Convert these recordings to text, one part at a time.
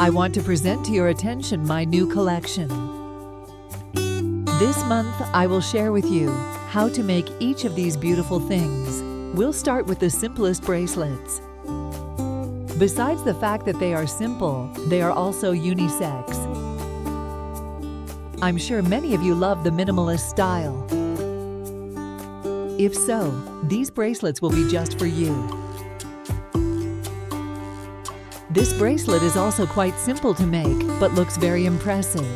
I want to present to your attention my new collection. This month, I will share with you how to make each of these beautiful things. We'll start with the simplest bracelets. Besides the fact that they are simple, they are also unisex. I'm sure many of you love the minimalist style. If so, these bracelets will be just for you. This bracelet is also quite simple to make, but looks very impressive.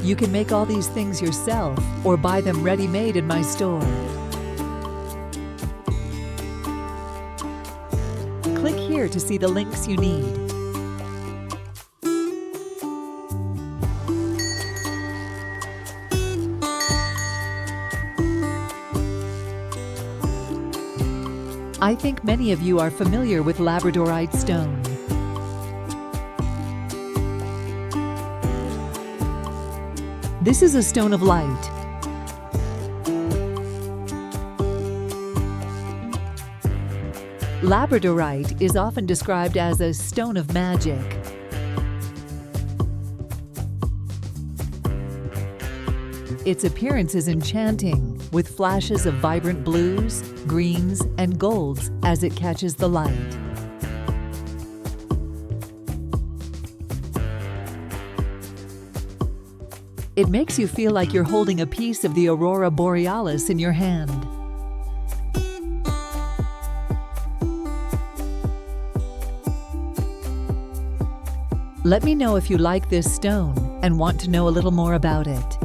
You can make all these things yourself or buy them ready-made in my store. Click here to see the links you need. I think many of you are familiar with Labradorite stone. This is a stone of light. Labradorite is often described as a stone of magic. Its appearance is enchanting, with flashes of vibrant blues, greens, and golds as it catches the light. It makes you feel like you're holding a piece of the aurora borealis in your hand. Let me know if you like this stone and want to know a little more about it.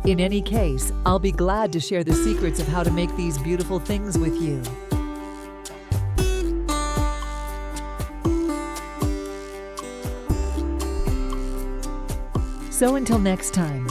In any case, I'll be glad to share the secrets of how to make these beautiful things with you. So until next time,